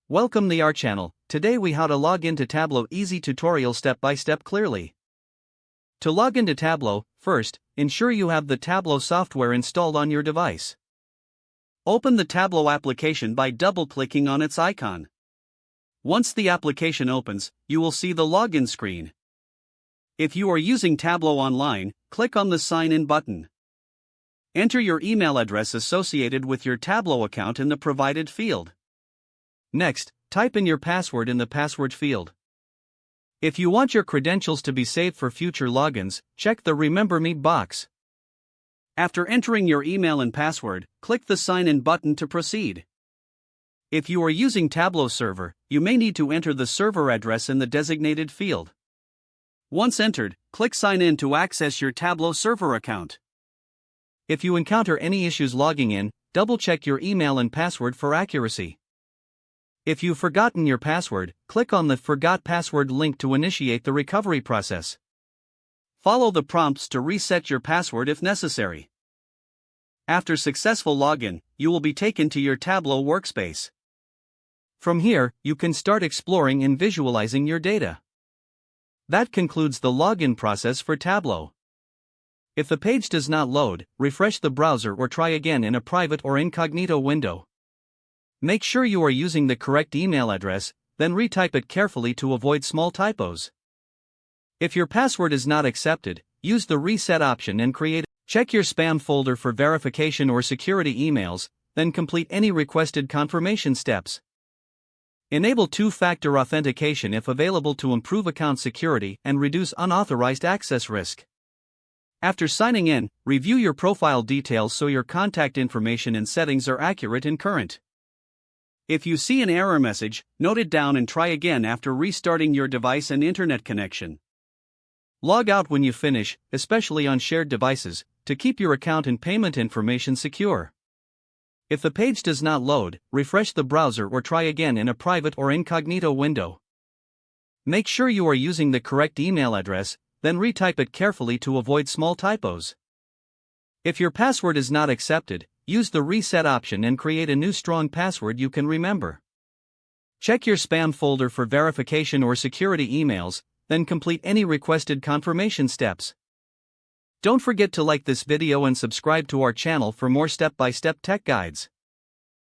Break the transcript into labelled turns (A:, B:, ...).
A: Welcome to our channel. Today we how to log into Tableau easy tutorial step by step clearly. To log into Tableau, first, ensure you have the Tableau software installed on your device. Open the Tableau application by double-clicking on its icon. Once the application opens, you will see the login screen. If you are using Tableau online, click on the Sign In button. Enter your email address associated with your Tableau account in the provided field. Next, type in your password in the password field. If you want your credentials to be saved for future logins, check the Remember Me box. After entering your email and password, click the Sign In button to proceed. If you are using Tableau Server, you may need to enter the server address in the designated field. Once entered, click Sign In to access your Tableau Server account. If you encounter any issues logging in, double-check your email and password for accuracy. If you've forgotten your password, click on the Forgot Password link to initiate the recovery process. Follow the prompts to reset your password if necessary. After successful login, you will be taken to your Tableau workspace. From here, you can start exploring and visualizing your data. That concludes the login process for Tableau. If the page does not load, refresh the browser or try again in a private or incognito window. Make sure you are using the correct email address, then retype it carefully to avoid small typos. If your password is not accepted, use the reset option and check your spam folder for verification or security emails, then complete any requested confirmation steps. Enable two-factor authentication if available to improve account security and reduce unauthorized access risk. After signing in, review your profile details so your contact information and settings are accurate and current. If you see an error message, note it down and try again after restarting your device and internet connection. Log out when you finish, especially on shared devices, to keep your account and payment information secure. If the page does not load, refresh the browser or try again in a private or incognito window. Make sure you are using the correct email address, then retype it carefully to avoid small typos. If your password is not accepted, use the reset option and create a new strong password you can remember. Check your spam folder for verification or security emails, then complete any requested confirmation steps. Don't forget to like this video and subscribe to our channel for more step-by-step tech guides.